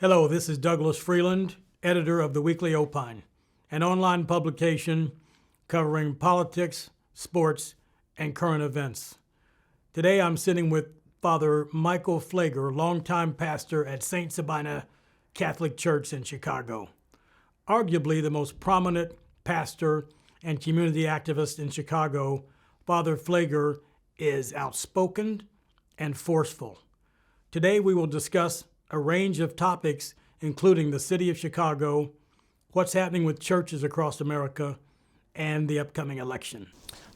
Hello, this is Douglas Freeland, editor of the Weekly Opine, an online publication covering politics, sports, and current events. Today I'm sitting with Father Michael Pfleger, longtime pastor at St. Sabina Catholic Church in Chicago. Arguably the most prominent pastor and community activist in Chicago, Father Pfleger is outspoken and forceful. Today we will discuss a range of topics, including the city of Chicago, what's happening with churches across America, and the upcoming election.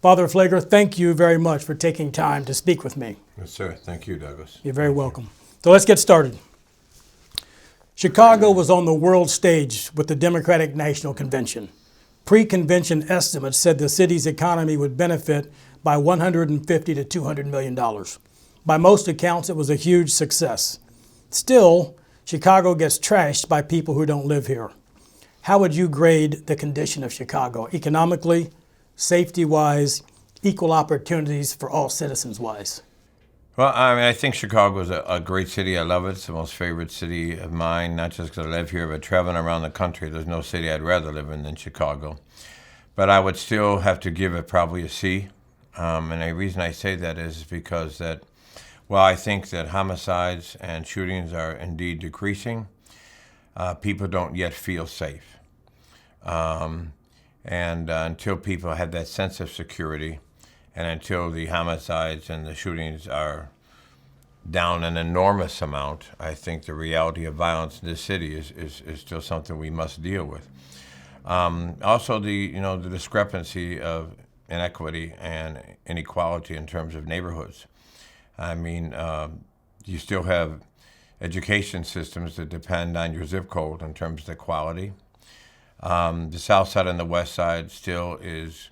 Father Pfleger, thank you very much for taking time to speak with me. Yes, sir. Thank you, Douglas. You're very welcome. So let's get started. Chicago was on the world stage with the Democratic National Convention. Pre-convention estimates said the city's economy would benefit by $150 to $200 million. By most accounts, it was a huge success. Still, Chicago gets trashed by people who don't live here. How would you grade the condition of Chicago economically, safety-wise, equal opportunities for all citizens-wise? Well, I think Chicago is a great city. I love it. It's the most favorite city of mine, not just because I live here, but traveling around the country. There's no city I'd rather live in than Chicago. But I would still have to give it probably a C. And the reason I say that is because that, well, I think that homicides and shootings are indeed decreasing. People don't yet feel safe. Until people have that sense of security, and until the homicides and the shootings are down an enormous amount, I think the reality of violence in this city is still something we must deal with. Also, the discrepancy of inequity and inequality in terms of neighborhoods. I mean, you still have education systems that depend on your zip code in terms of the quality. The south side and the west side still is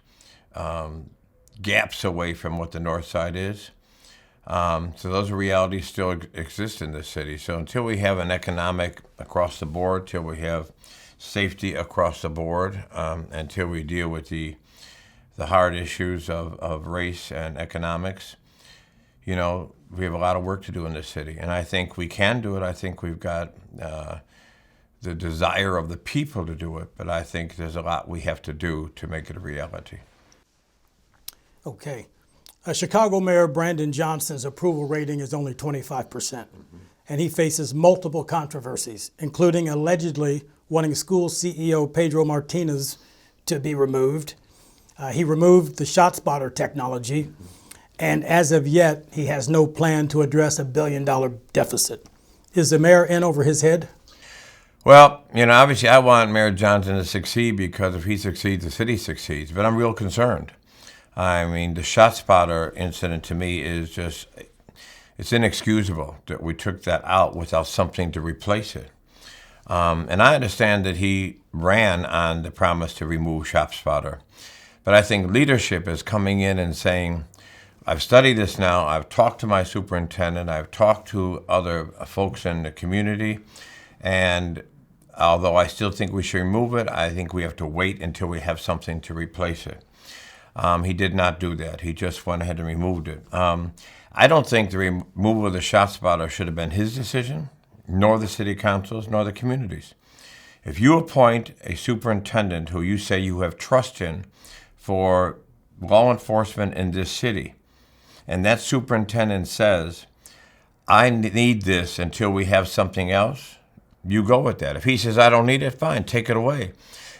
gaps away from what the north side is. So those realities still exist in this city. So until we have an economic across the board, till we have safety across the board, until we deal with the hard issues of race and economics, we have a lot of work to do in this city. And I think we can do it. I think we've got the desire of the people to do it, but I think there's a lot we have to do to make it a reality. Okay. Chicago Mayor Brandon Johnson's approval rating is only 25%, and he faces multiple controversies, including allegedly wanting school CEO Pedro Martinez to be removed. He removed the ShotSpotter technology, and as of yet, he has no plan to address a $1 billion deficit. Is the mayor in over his head? Well, obviously I want Mayor Johnson to succeed because if he succeeds, the city succeeds, but I'm real concerned. I mean, the ShotSpotter incident to me is it's inexcusable that we took that out without something to replace it. And I understand that he ran on the promise to remove ShotSpotter. But I think leadership is coming in and saying, I've studied this now, I've talked to my superintendent, I've talked to other folks in the community, and although I still think we should remove it, I think we have to wait until we have something to replace it. He did not do that. He just went ahead and removed it. I don't think the removal of the ShotSpotter should have been his decision, nor the city council's, nor the community's. If you appoint a superintendent who you say you have trust in for law enforcement in this city, and that superintendent says, I need this until we have something else, you go with that. If he says, I don't need it, fine, take it away.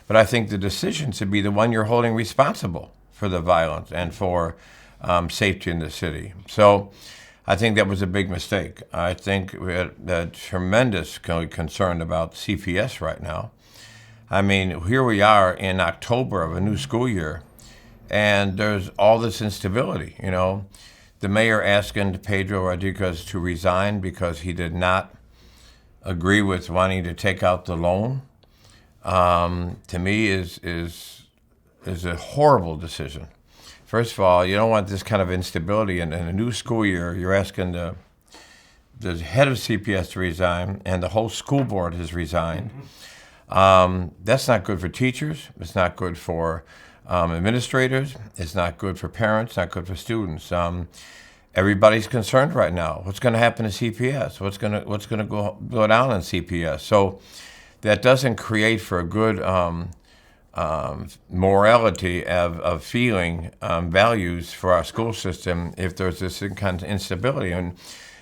But I think the decision should be the one you're holding responsible for the violence and for safety in the city. So I think that was a big mistake. I think we had a tremendous concern about CPS right now. I mean, here we are in October of a new school year, and there's all this instability. The mayor asking Pedro Rodriguez to resign because he did not agree with wanting to take out the loan, to me is a horrible decision. First of all, you don't want this kind of instability in a new school year. You're asking the head of CPS to resign, and the whole school board has resigned. That's not good for teachers. It's not good for administrators. It's not good for parents. Not good for students. everybody's concerned right now. What's going to happen to CPS? What's going to go down in CPS? So that doesn't create for a good morality of feeling values for our school system if there's this kind of instability, and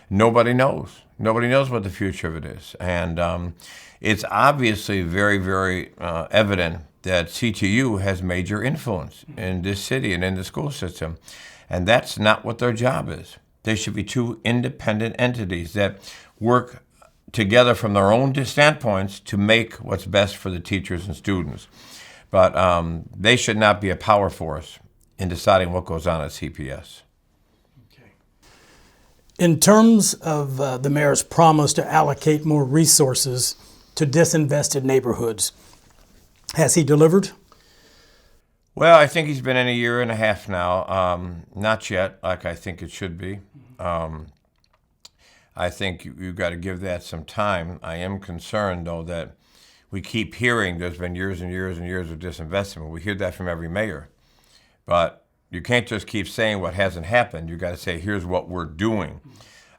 nobody knows. Nobody knows what the future of it is, and it's obviously very, very evident that CTU has major influence in this city and in the school system, and that's not what their job is. They should be two independent entities that work together from their own standpoints to make what's best for the teachers and students. But they should not be a power force in deciding what goes on at CPS. Okay. In terms of the mayor's promise to allocate more resources to disinvested neighborhoods, has he delivered? Well, I think he's been in a year and a half now. Not yet, like I think it should be. I think you've got to give that some time. I am concerned, though, that we keep hearing there's been years and years and years of disinvestment. We hear that from every mayor. But you can't just keep saying what hasn't happened. You've got to say, here's what we're doing.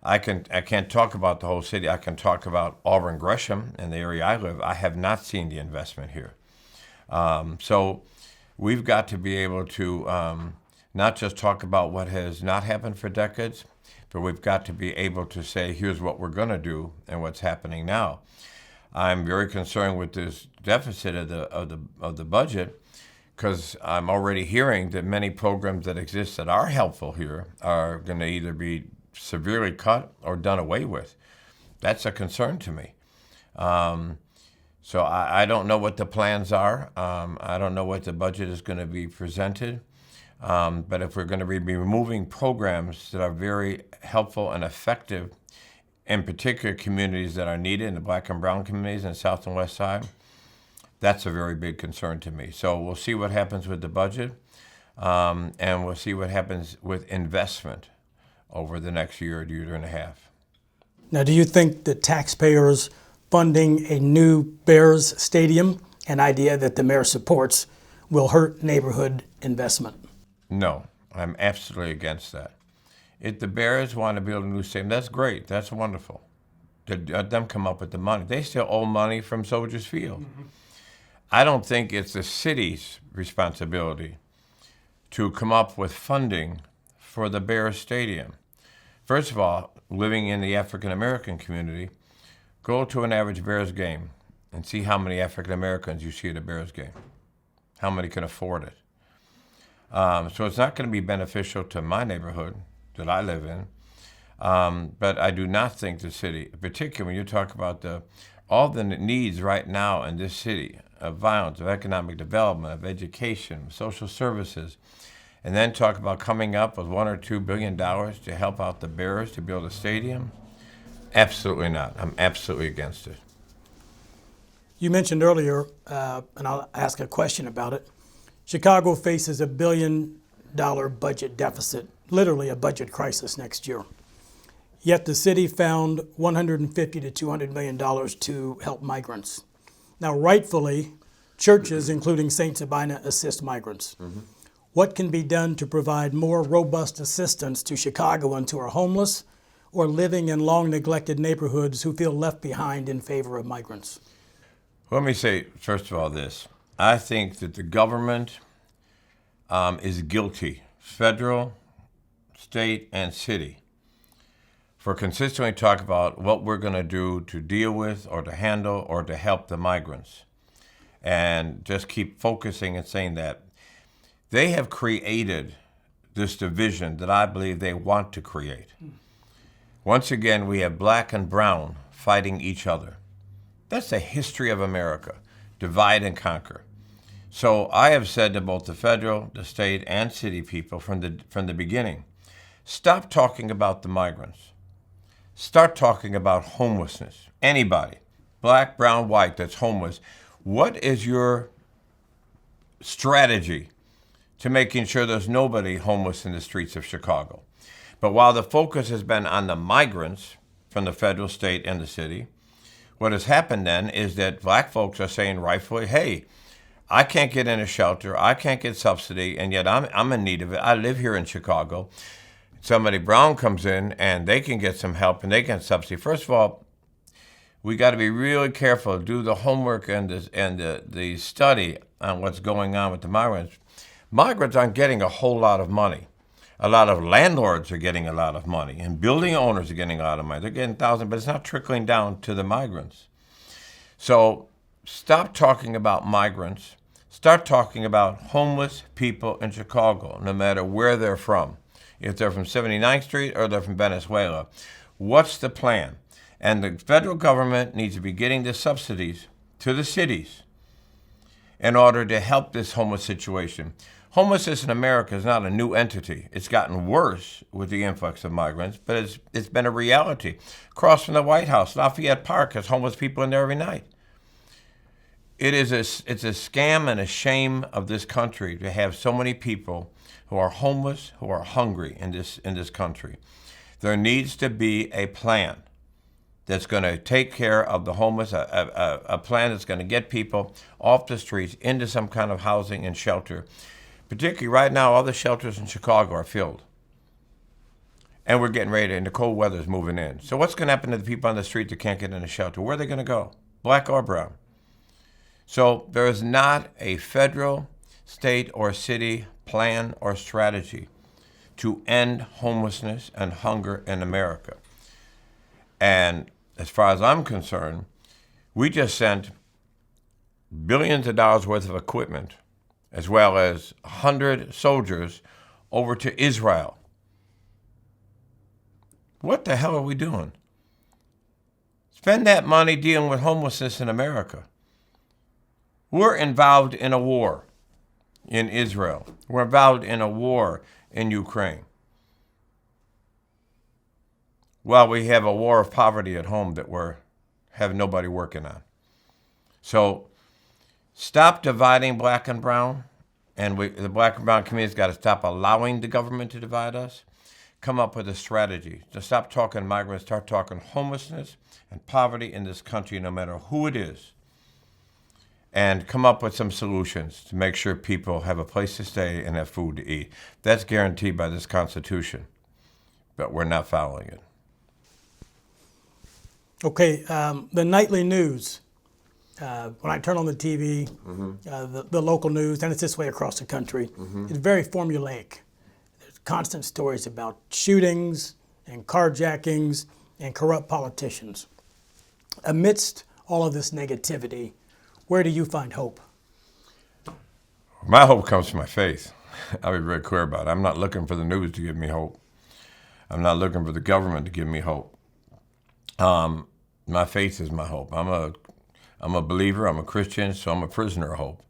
I can't talk about the whole city. I can talk about Auburn Gresham and the area I live. I have not seen the investment here. So we've got to be able to not just talk about what has not happened for decades, but we've got to be able to say, here's what we're going to do and what's happening now. I'm very concerned with this deficit of the budget, because I'm already hearing that many programs that exist that are helpful here are going to either be severely cut or done away with. That's a concern to me. So I don't know what the plans are. I don't know what the budget is going to be presented. But if we're going to be removing programs that are very helpful and effective in particular communities that are needed, in the black and brown communities in the south and west side, that's a very big concern to me. So we'll see what happens with the budget, and we'll see what happens with investment over the next year and a half. Now, do you think that taxpayers funding a new Bears stadium, an idea that the mayor supports, will hurt neighborhood investment? No, I'm absolutely against that. If the Bears want to build a new stadium, that's great. That's wonderful. Let them come up with the money. They still owe money from Soldiers Field. Mm-hmm. I don't think it's the city's responsibility to come up with funding for the Bears stadium. First of all, living in the African American community, go to an average Bears game and see how many African Americans you see at a Bears game. How many can afford it? So it's not going to be beneficial to my neighborhood that I live in. But I do not think the city, particularly when you talk about all the needs right now in this city of violence, of economic development, of education, social services, and then talk about coming up with $1 or $2 billion to help out the Bears to build a stadium, absolutely not. I'm absolutely against it. You mentioned earlier, and I'll ask a question about it, Chicago faces $1 billion budget deficit, literally a budget crisis next year. Yet the city found $150 to $200 million to help migrants. Now, rightfully, churches, including St. Sabina, assist migrants. Mm-hmm. What can be done to provide more robust assistance to Chicagoans who are homeless or living in long-neglected neighborhoods who feel left behind in favor of migrants? Let me say, first of all, this. I think that the government is guilty, federal, state, and city, for consistently talk about what we're going to do to deal with or to handle or to help the migrants, and just keep focusing and saying that. They have created this division that I believe they want to create. Once again, we have black and brown fighting each other. That's the history of America, divide and conquer. So I have said to both the federal, the state, and city people from the beginning, stop talking about the migrants. Start talking about homelessness. Anybody, black, brown, white, that's homeless. What is your strategy to making sure there's nobody homeless in the streets of Chicago? But while the focus has been on the migrants from the federal, state, and the city, what has happened then is that black folks are saying rightfully, hey, I can't get in a shelter, I can't get subsidy, and yet I'm in need of it. I live here in Chicago. somebody brown comes in and they can get some help and they can subsidy. First of all, we got to be really careful, do the homework and the study on what's going on with the migrants. Migrants aren't getting a whole lot of money. A lot of landlords are getting a lot of money, and building owners are getting a lot of money. They're getting thousands, but it's not trickling down to the migrants. So stop talking about migrants. Start talking about homeless people in Chicago, no matter where they're from. If they're from 79th Street or they're from Venezuela. What's the plan? And the federal government needs to be getting the subsidies to the cities in order to help this homeless situation. Homelessness in America is not a new entity. It's gotten worse with the influx of migrants, but it's been a reality. Across from the White House, Lafayette Park has homeless people in there every night. It's a scam and a shame of this country to have so many people who are homeless, who are hungry in this country. There needs to be a plan that's going to take care of the homeless, a plan that's going to get people off the streets into some kind of housing and shelter. Particularly right now, all the shelters in Chicago are filled. And we're getting ready, and the cold weather is moving in. So what's going to happen to the people on the street that can't get in a shelter? Where are they going to go, black or brown? So there is not a federal, state, or city plan or strategy to end homelessness and hunger in America. And as far as I'm concerned, we just sent billions of dollars worth of equipment, as well as 100 soldiers over to Israel. What the hell are we doing? Spend that money dealing with homelessness in America. We're involved in a war in Israel. We're involved in a war in Ukraine. Well, we have a war of poverty at home that we have nobody working on. So stop dividing black and brown, and the black and brown community's got to stop allowing the government to divide us. Come up with a strategy to stop talking migrants, start talking homelessness and poverty in this country, no matter who it is, and come up with some solutions to make sure people have a place to stay and have food to eat. That's guaranteed by this Constitution, but we're not following it. Okay, the nightly news. When I turn on the TV, the local news, and it's this way across the country, it's very formulaic. There's constant stories about shootings and carjackings and corrupt politicians. Amidst all of this negativity, where do you find hope? My hope comes from my faith. I'll be very clear about it. I'm not looking for the news to give me hope. I'm not looking for the government to give me hope. My faith is my hope. I'm a believer, I'm a Christian, so I'm a prisoner of hope.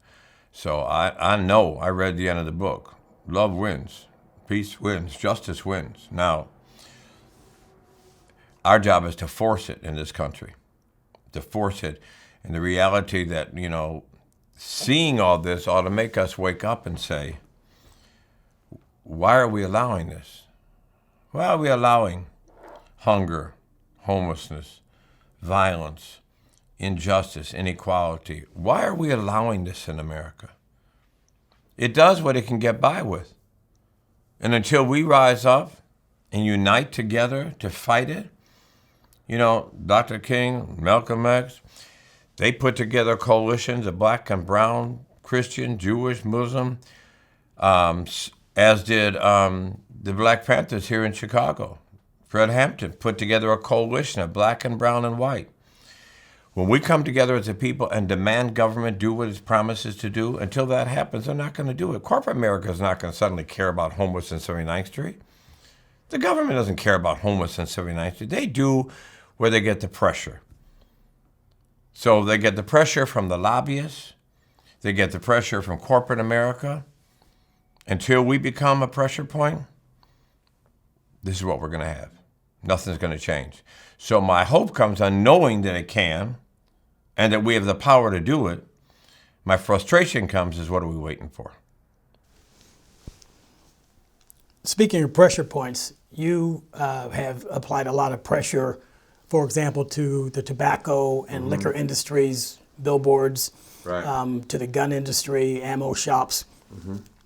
So I know, I read the end of the book. Love wins, peace wins, justice wins. Now, our job is to force it in this country, to force it. And the reality that, seeing all this ought to make us wake up and say, why are we allowing this? Why are we allowing hunger, homelessness, violence, injustice, inequality? Why are we allowing this in America? It does what it can get by with. And until we rise up and unite together to fight it, Dr. King, Malcolm X, they put together coalitions of black and brown, Christian, Jewish, Muslim, as did the Black Panthers here in Chicago. Fred Hampton put together a coalition of black and brown and white. When we come together as a people and demand government do what it promises to do, until that happens, they're not going to do it. Corporate America is not going to suddenly care about homeless in 79th Street. The government doesn't care about homeless in 79th Street. They do where they get the pressure. So they get the pressure from the lobbyists. They get the pressure from corporate America. Until we become a pressure point, this is what we're going to have. Nothing's going to change. So my hope comes on knowing that it can and that we have the power to do it. My frustration comes is, what are we waiting for? Speaking of pressure points, you have applied a lot of pressure, for example, to the tobacco and liquor industries, billboards, right. To the gun industry, ammo shops.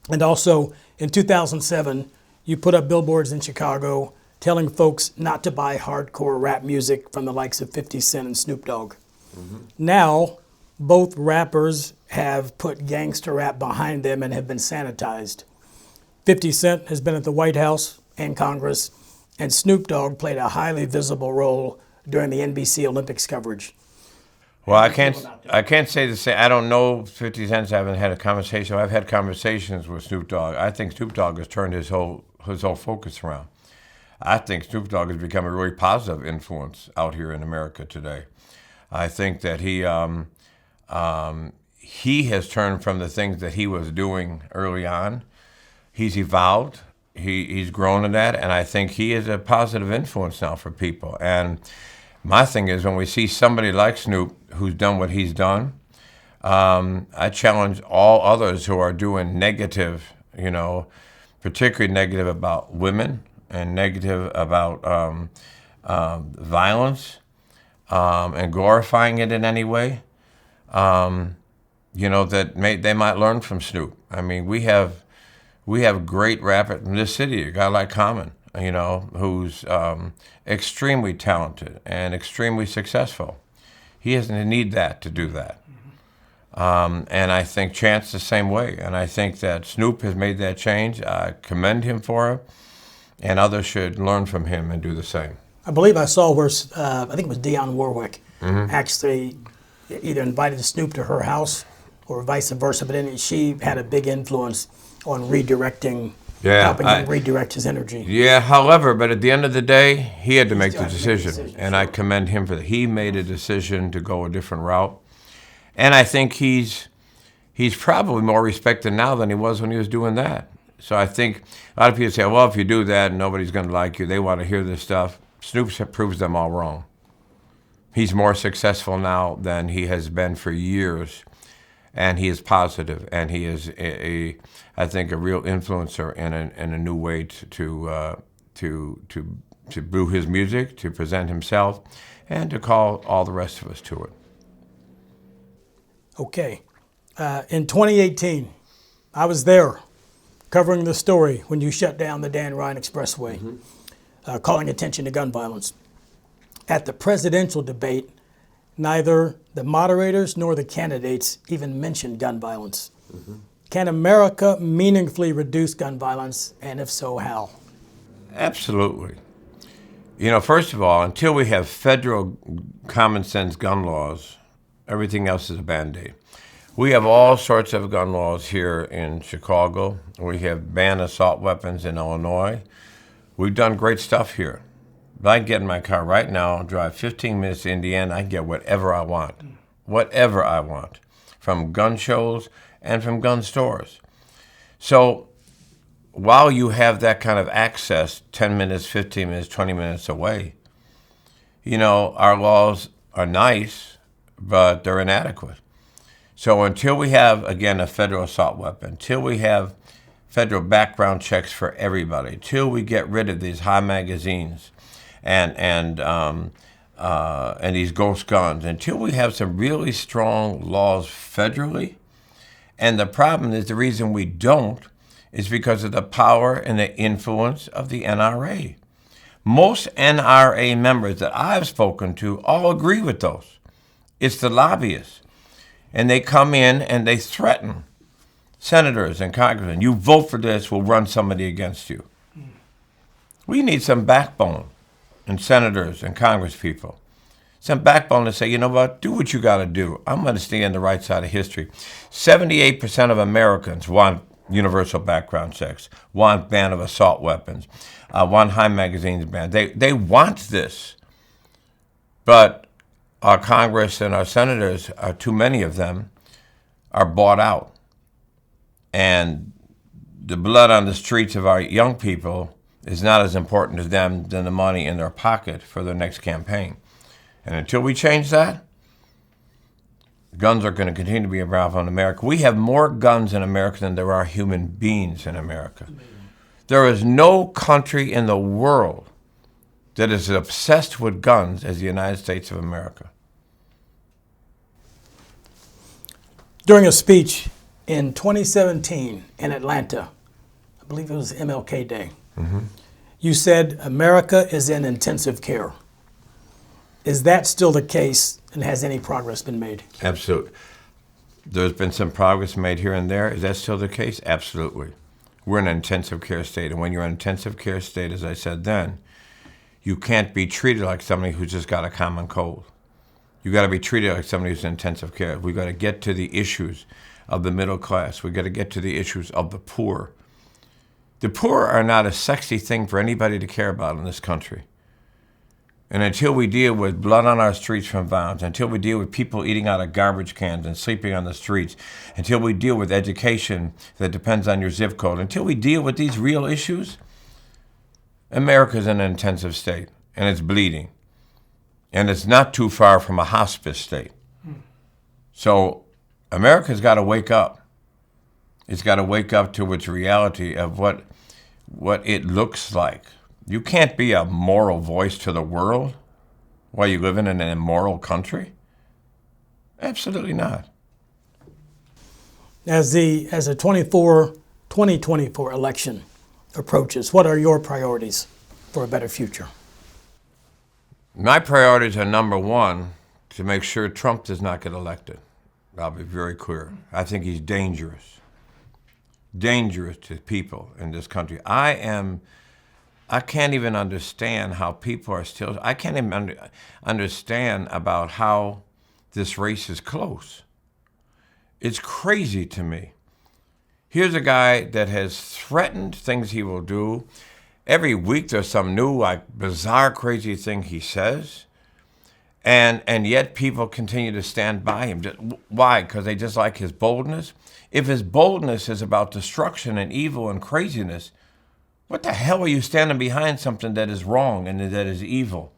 And also in 2007, you put up billboards in Chicago telling folks not to buy hardcore rap music from the likes of 50 Cent and Snoop Dogg. Now, both rappers have put gangster rap behind them and have been sanitized. 50 Cent has been at the White House and Congress, and Snoop Dogg played a highly visible role during the NBC Olympics coverage. Well, I can't say the same. I don't know 50 Cent. I haven't had a conversation. I've had conversations with Snoop Dogg. I think Snoop Dogg has turned his whole focus around. I think Snoop Dogg has become a really positive influence out here in America today. I think that he has turned from the things that he was doing early on. He's evolved. He's grown in that, and I think he is a positive influence now for people. And my thing is, when we see somebody like Snoop who's done what he's done, I challenge all others who are doing negative, particularly negative about women and negative about violence and glorifying it in any way, that they might learn from Snoop. I mean, we have great rappers in this city, a guy like Common, who's extremely talented and extremely successful. He doesn't need that to do that. And I think Chance the same way. And I think that Snoop has made that change. I commend him for it. And others should learn from him and do the same. I believe I saw where, I think it was Dionne Warwick, actually either invited Snoop to her house or vice versa, but then she had a big influence on redirecting, helping him redirect his energy. Yeah, however, but at the end of the day, he had to make the decision, and I commend him for that. He made a decision to go a different route, and I think he's probably more respected now than he was when he was doing that. So I think a lot of people say, well, if you do that, nobody's going to like you. They want to hear this stuff. Snoop proves them all wrong. He's more successful now than he has been for years, and he is positive, and he is I think a real influencer in a new way to brew his music, to present himself, and to call all the rest of us to it. Okay. In 2018, I was there covering the story when you shut down the Dan Ryan Expressway, calling attention to gun violence. At the presidential debate, neither the moderators nor the candidates even mentioned gun violence. Can America meaningfully reduce gun violence, and if so, how? Absolutely. First of all, until we have federal common sense gun laws, everything else is a Band-Aid. We have all sorts of gun laws here in Chicago. We have banned assault weapons in Illinois. We've done great stuff here. But I can get in my car right now, drive 15 minutes to Indiana, I can get whatever I want. Whatever I want. From gun shows and from gun stores. So while you have that kind of access 10 minutes, 15 minutes, 20 minutes away, our laws are nice, but they're inadequate. So until we have, again, a federal assault weapon, until we have federal background checks for everybody, until we get rid of these high magazines and these ghost guns, until we have some really strong laws federally. And the problem is, the reason we don't is because of the power and the influence of the NRA. Most NRA members that I've spoken to all agree with those. It's the lobbyists. And they come in and they threaten senators and congressmen. You vote for this, we'll run somebody against you. We need some backbone in senators and congresspeople. Some backbone to say, you know what, do what you got to do. I'm going to stay on the right side of history. 78% of Americans want universal background checks, want ban of assault weapons, want high magazines banned. They want this. But our Congress and our senators, too many of them, are bought out. And the blood on the streets of our young people is not as important to them than the money in their pocket for their next campaign. And until we change that, guns are going to continue to be a problem in America. We have more guns in America than there are human beings in America. There is no country in the world that is obsessed with guns as the United States of America. During a speech in 2017 in Atlanta, I believe it was MLK Day, You said America is in intensive care. Is that still the case, and has any progress been made? Absolutely. There's been some progress made here and there. Is that still the case? Absolutely. We're in an intensive care state, and when you're in an intensive care state, as I said then, you can't be treated like somebody who's just got a common cold. You got to be treated like somebody who's in intensive care. We've got to get to the issues of the middle class. We've got to get to the issues of the poor. The poor are not a sexy thing for anybody to care about in this country. And until we deal with blood on our streets from violence, until we deal with people eating out of garbage cans and sleeping on the streets, until we deal with education that depends on your zip code, until we deal with these real issues, America's in an intensive state, and it's bleeding. And it's not too far from a hospice state. So America's got to wake up. It's got to wake up to its reality of what it looks like. You can't be a moral voice to the world while you live in an immoral country. Absolutely not. As the 2024 election approaches, what are your priorities for a better future? My priorities are, number one, to make sure Trump does not get elected. I'll be very clear. I think he's dangerous. Dangerous to people in this country. I can't even understand how people are still, I can't even understand about how this race is close. It's crazy to me. Here's a guy that has threatened things he will do. Every week there's some new, bizarre, crazy thing he says. And yet people continue to stand by him. Why? Because they just like his boldness? If his boldness is about destruction and evil and craziness, what the hell are you standing behind something that is wrong and that is evil?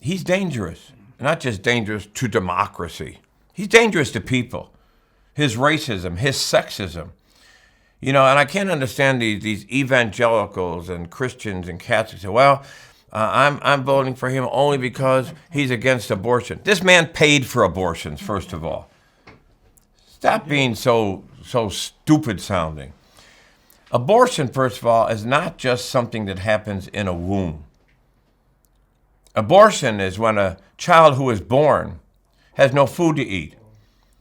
He's dangerous. Not just dangerous to democracy. He's dangerous to people. His racism, his sexism. You know, and I can't understand these evangelicals and Christians and Catholics say, well, I'm voting for him only because he's against abortion. This man paid for abortions, first of all. Stop being so stupid sounding. Abortion, first of all, is not just something that happens in a womb. Abortion is when a child who is born has no food to eat,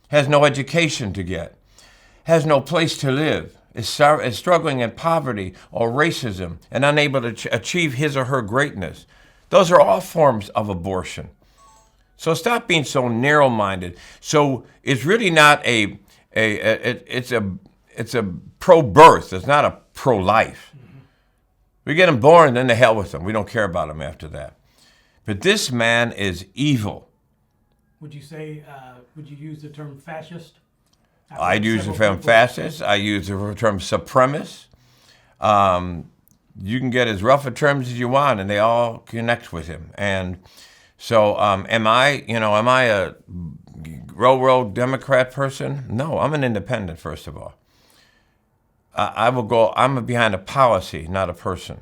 has no education to get, has no place to live, is struggling in poverty or racism and unable to achieve his or her greatness. Those are all forms of abortion. So stop being so narrow-minded. So it's really not it's a pro-birth. It's not a pro-life. We get them born, then to hell with them. We don't care about them after that. But this man is evil. Would you use the term fascist? I'd use the term fascist. I use the term supremacist. You can get as rough a terms as you want, and they all connect with him. And so, am I a road Democrat person? No, I'm an independent, first of all. I'm behind a policy, not a person.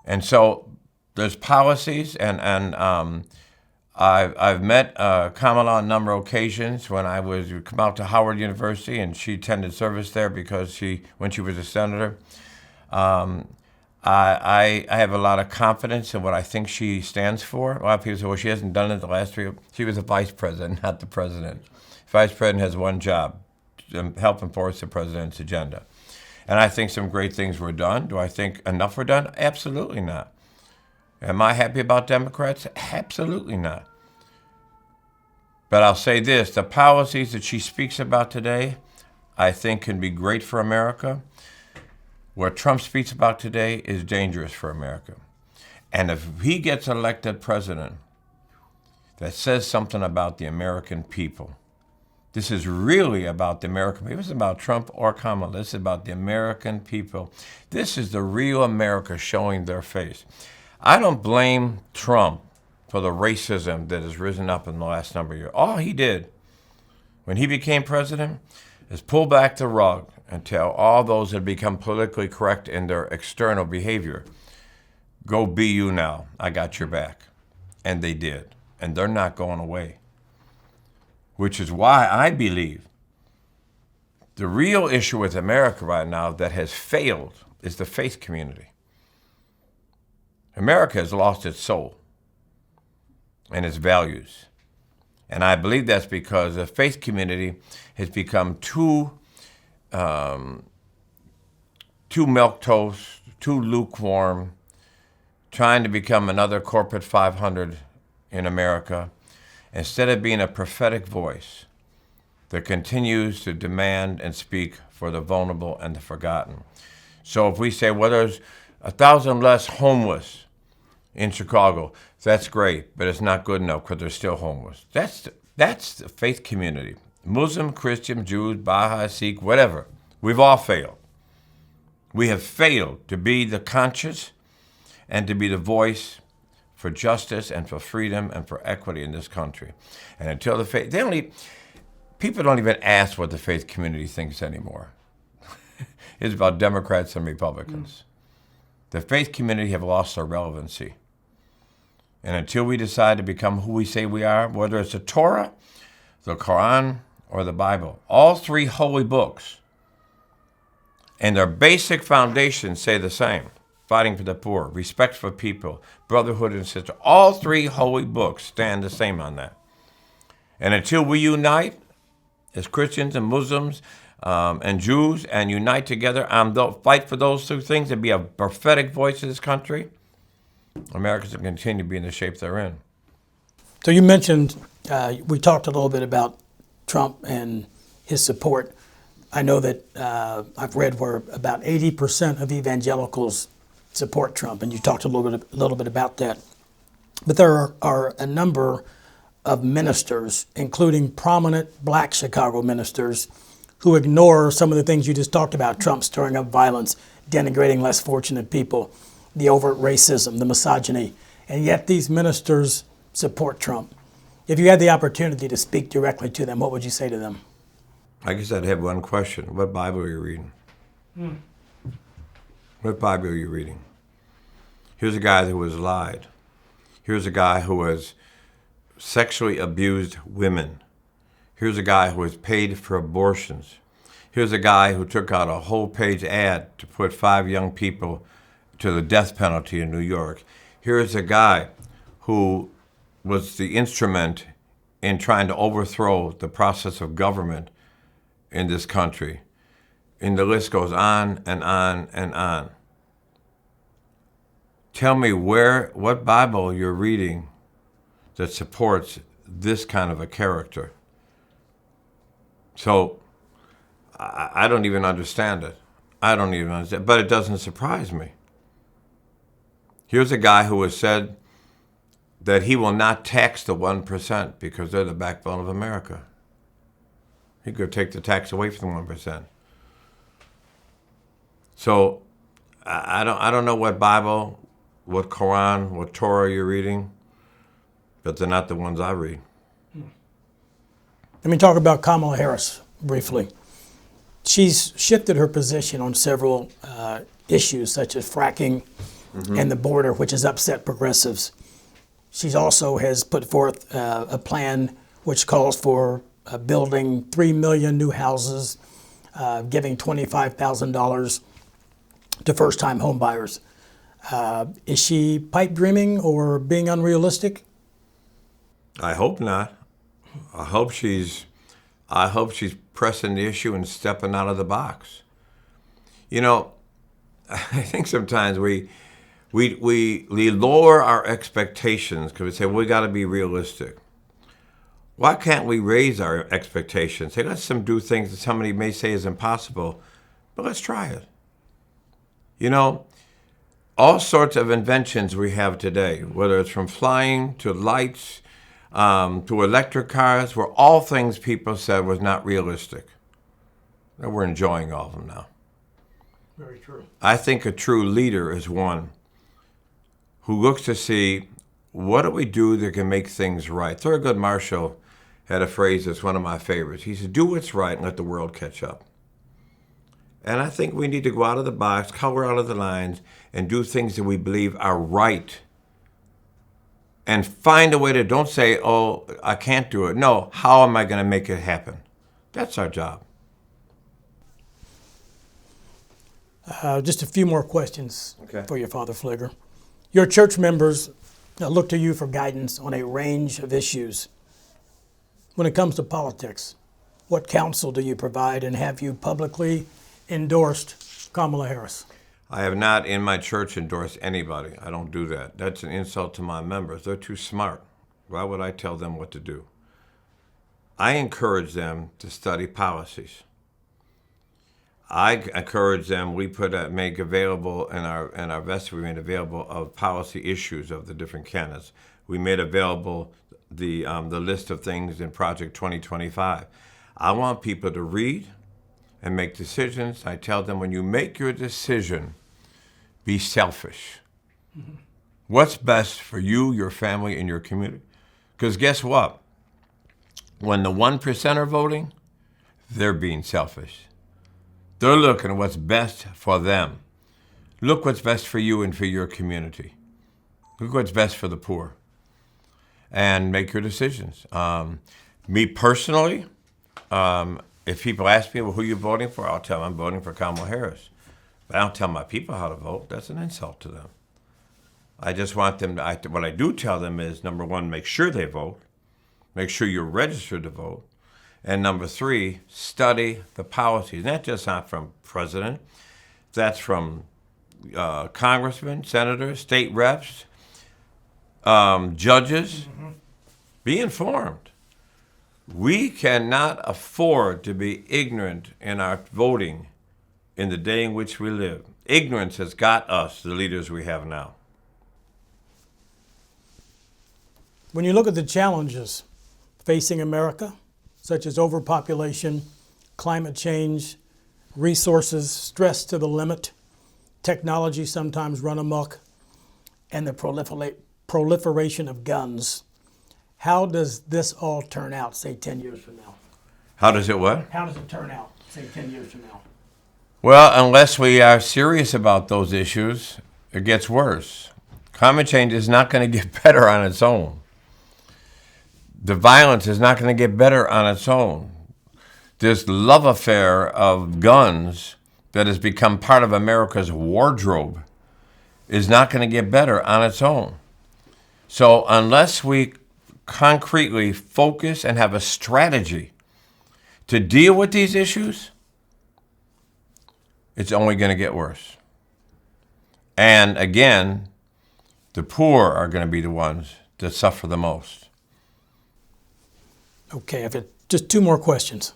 And so there's policies, and I've met Kamala on a number of occasions when I was come out to Howard University, and she attended service there because when she was a senator. I have a lot of confidence in what I think she stands for. A lot of people say, well, she hasn't done it the last 3 years. She was a vice president, not the president. Vice president has one job, to help enforce the president's agenda. And I think some great things were done. Do I think enough were done? Absolutely not. Am I happy about Democrats? Absolutely not. But I'll say this, the policies that she speaks about today, I think can be great for America. What Trump speaks about today is dangerous for America. And if he gets elected president, that says something about the American people. This is really about the American people. This is about Trump or Kamala. This is about the American people. This is the real America showing their face. I don't blame Trump for the racism that has risen up in the last number of years. All he did when he became president is pull back the rug and tell all those that become politically correct in their external behavior, go be you now. I got your back. And they did. And they're not going away. Which is why I believe the real issue with America right now that has failed is the faith community. America has lost its soul and its values. And I believe that's because the faith community has become too milquetoast, too lukewarm, trying to become another corporate 500 in America, instead of being a prophetic voice that continues to demand and speak for the vulnerable and the forgotten. So if we say, well, there's 1,000 less homeless in Chicago, that's great, but it's not good enough because they're still homeless. That's the faith community. Muslim, Christian, Jews, Baha'i, Sikh, whatever. We've all failed. We have failed to be the conscious and to be the voice for justice and for freedom and for equity in this country. And until the faith, people don't even ask what the faith community thinks anymore. It's about Democrats and Republicans. The faith community have lost their relevancy. And until we decide to become who we say we are, whether it's the Torah, the Quran, or the Bible, all three holy books, and their basic foundations say the same: fighting for the poor, respect for people, brotherhood and sisterhood. All three holy books stand the same on that. And until we unite as Christians and Muslims and Jews and unite together and fight for those two things and be a prophetic voice in this country, Americans will continue to be in the shape they're in. So you mentioned, we talked a little bit about Trump and his support. I know that I've read where about 80% of evangelicals support Trump, and you talked a little bit about that. But there are a number of ministers, including prominent black Chicago ministers, who ignore some of the things you just talked about: Trump stirring up violence, denigrating less fortunate people, the overt racism, the misogyny, and yet these ministers support Trump. If you had the opportunity to speak directly to them, what would you say to them? I guess I'd have one question. What Bible are you reading? What Bible are you reading? Here's a guy who was lied. Here's a guy who has sexually abused women. Here's a guy who has paid for abortions. Here's a guy who took out a whole page ad to put 5 young people to the death penalty in New York. Here's a guy who was the instrument in trying to overthrow the process of government in this country. And the list goes on and on and on. Tell me what Bible you're reading that supports this kind of a character. So I don't even understand it. I don't even understand, but it doesn't surprise me. Here's a guy who has said that he will not tax the 1% because they're the backbone of America. He could take the tax away from the 1%. So I don't know what Bible, what Quran, what Torah you're reading, but they're not the ones I read. Let me talk about Kamala Harris briefly. She's shifted her position on several issues such as fracking and the border, which has upset progressives. She also has put forth a plan which calls for building 3 million new houses, giving $25,000 to first-time home buyers. Is she pipe dreaming or being unrealistic? I hope not. I hope she's pressing the issue and stepping out of the box. You know, I think sometimes we lower our expectations because we say, well, we got to be realistic. Why can't we raise our expectations? Say, let's do things that somebody may say is impossible, but let's try it. You know, all sorts of inventions we have today, whether it's from flying to lights to electric cars, were all things people said was not realistic. And we're enjoying all of them now. Very true. I think a true leader is one who looks to see what do we do that can make things right. Thurgood Marshall had a phrase that's one of my favorites. He said, do what's right and let the world catch up. And I think we need to go out of the box, color out of the lines, and do things that we believe are right. And find a way to don't say, oh, I can't do it. No, how am I going to make it happen? That's our job. Just a few more questions Okay. for you, Father Pfleger. Your church members look to you for guidance on a range of issues. When it comes to politics, what counsel do you provide, and have you publicly endorsed Kamala Harris? I have not in my church endorsed anybody. I don't do that. That's an insult to my members. They're too smart. Why would I tell them what to do? I encourage them to study policies. I encourage them. We make available in our vestry. We made available of policy issues of the different candidates. We made available the list of things in Project 2025. I want people to read and make decisions. I tell them, when you make your decision, be selfish. Mm-hmm. What's best for you, your family, and your community? Because guess what? When the 1% are voting, they're being selfish. They're looking at what's best for them. Look what's best for you and for your community. Look what's best for the poor. And make your decisions. Me personally, if people ask me, well, who are you voting for? I'll tell them I'm voting for Kamala Harris. But I don't tell my people how to vote. That's an insult to them. I just want them to, what I do tell them is, number one, make sure they vote. Make sure you're registered to vote. And number three, study the policies. And that's just not from president. That's from congressmen, senators, state reps, judges. Mm-hmm. Be informed. We cannot afford to be ignorant in our voting in the day in which we live. Ignorance has got us the leaders we have now. When you look at the challenges facing America, such as overpopulation, climate change, resources stressed to the limit, technology sometimes run amok, and the proliferation of guns, how does this all turn out, say, 10 years from now? How does it what? How does it turn out, say, 10 years from now? Well, unless we are serious about those issues, it gets worse. Climate change is not going to get better on its own. The violence is not going to get better on its own. This love affair of guns that has become part of America's wardrobe is not going to get better on its own. So unless we concretely focus and have a strategy to deal with these issues, it's only going to get worse. And again, the poor are going to be the ones that suffer the most. Okay, I've got just two more questions.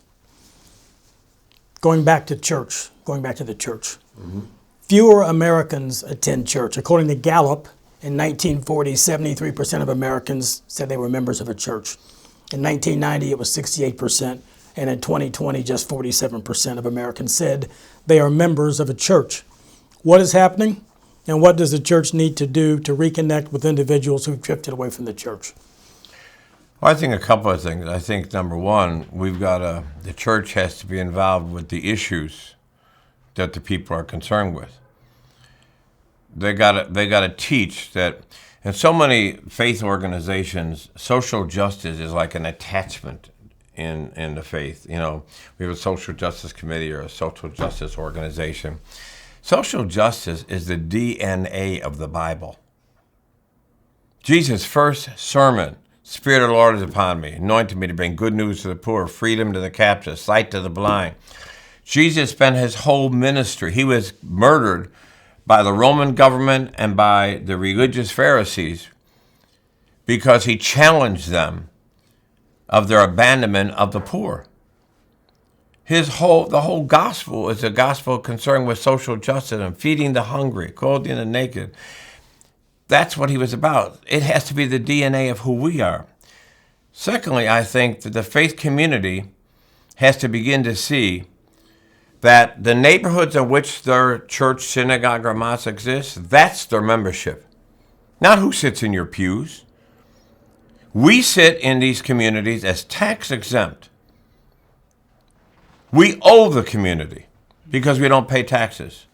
Going back to the church. Mm-hmm. Fewer Americans attend church. According to Gallup, in 1940, 73% of Americans said they were members of a church. In 1990, it was 68%. And in 2020, just 47% of Americans said they are members of a church. What is happening? And what does the church need to do to reconnect with individuals who've drifted away from the church? Well, I think a couple of things. I think number one, the church has to be involved with the issues that the people are concerned with. They gotta teach that. In so many faith organizations, social justice is like an attachment in the faith. You know, we have a social justice committee or a social justice organization. Social justice is the DNA of the Bible. Jesus' first sermon, Spirit of the Lord is upon me, anointed me to bring good news to the poor, freedom to the captives, sight to the blind. Jesus spent his whole ministry. He was murdered by the Roman government and by the religious Pharisees because he challenged them of their abandonment of the poor. The whole gospel is a gospel concerned with social justice and feeding the hungry, clothing the naked. That's what he was about. It has to be the DNA of who we are. Secondly, I think that the faith community has to begin to see that the neighborhoods in which their church, synagogue, or mosque exists, that's their membership. Not who sits in your pews. We sit in these communities as tax exempt. We owe the community because we don't pay taxes.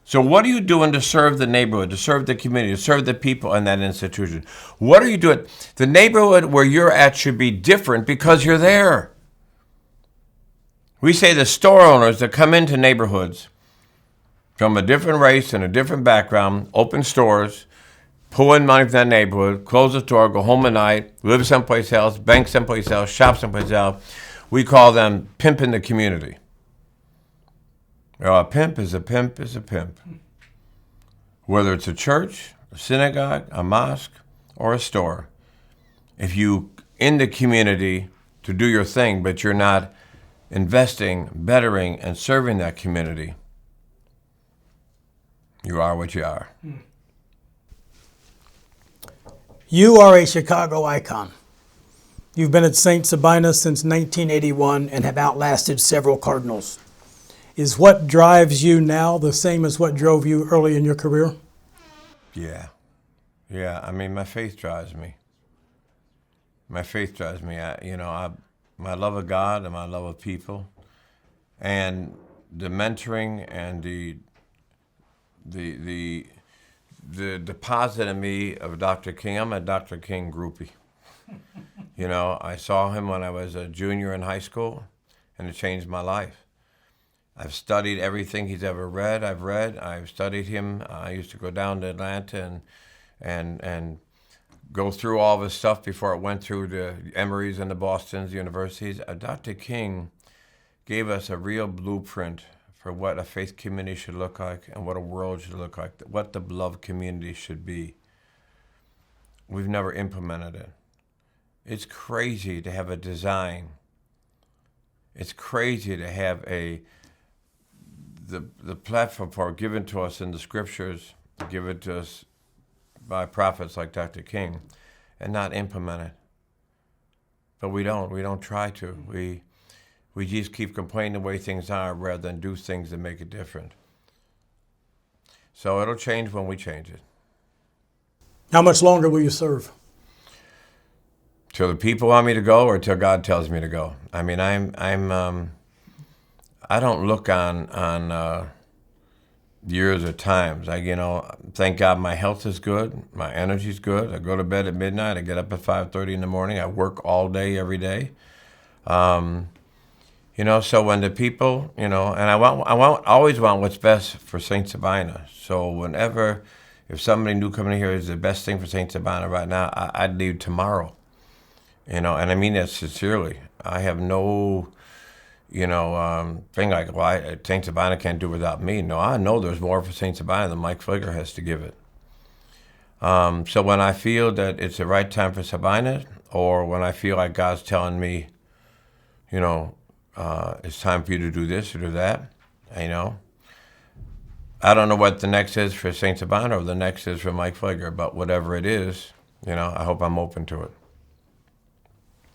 So what are you doing to serve the neighborhood, to serve the community, to serve the people in that institution? What are you doing? The neighborhood where you're at should be different because you're there. We say the store owners that come into neighborhoods from a different race and a different background, open stores, pull in money from that neighborhood, close the store, go home at night, live someplace else, bank someplace else, shop someplace else. We call them pimping the community. A pimp is a pimp is a pimp. Whether it's a church, a synagogue, a mosque, or a store. If you in the community to do your thing, but you're not investing, bettering, and serving that community, you are what you are. You are a Chicago icon. You've been at St. Sabina since 1981 and have outlasted several Cardinals. Is what drives you now the same as what drove you early in your career? Yeah. Yeah, I mean, my faith drives me. My faith drives me. My love of God and my love of people, and the mentoring and the deposit in me of Dr. King. I'm a Dr. King groupie. I saw him when I was a junior in high school, and it changed my life. I've studied everything he's ever read. I've studied him. I used to go down to Atlanta and go through all of his stuff before it went through the Emory's and the Boston's universities. Dr. King gave us a real blueprint for what a faith community should look like and what a world should look like, what the beloved community should be. We've never implemented it. It's crazy to have a design. It's crazy to have the platform for it given to us in the scriptures, given to us by prophets like Dr. King, and not implement it. But we don't try to. We just keep complaining the way things are rather than do things that make it different. So it'll change when we change it. How much longer will you serve? Till the people want me to go, or till God tells me to go. I mean, I don't look on years or times. Thank God my health is good, my energy's good. I go to bed at midnight. I get up at 5:30 in the morning. I work all day, every day. So when the people, and I always want what's best for St. Sabina. So if somebody new coming here is the best thing for St. Sabina right now, I'd leave tomorrow. And I mean that sincerely. I have no, thing like, St. Sabina can't do without me. No, I know there's more for St. Sabina than Mike Pfleger has to give it. So when I feel that it's the right time for Sabina, or when I feel like God's telling me, it's time for you to do this or do that, I don't know what the next is for St. Sabina or the next is for Mike Pfleger, but whatever it is, I hope I'm open to it.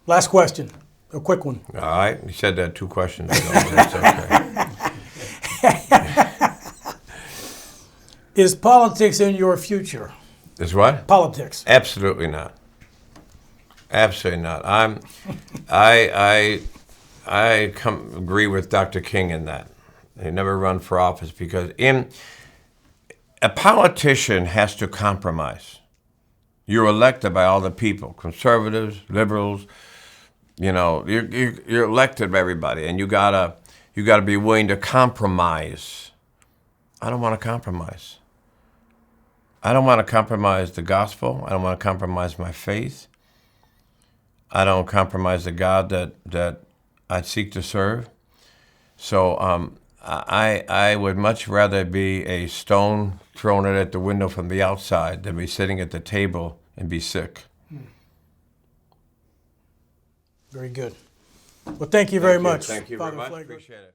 Last question, a quick one. All right, you said that 2 questions ago. That's okay. Is politics in your future? Is what? Politics. Absolutely not. Absolutely not. I agree with Dr. King in that. They never run for office because a politician has to compromise. You're elected by all the people, conservatives, liberals. You're elected by everybody, and you gotta be willing to compromise. I don't want to compromise. I don't want to compromise the gospel. I don't want to compromise my faith. I don't compromise the God that I seek to serve. So I would much rather be a stone thrown at the window from the outside than be sitting at the table and be sick. Very good. Well, thank you very much. Thank you Father very much. Pfleger. Appreciate it.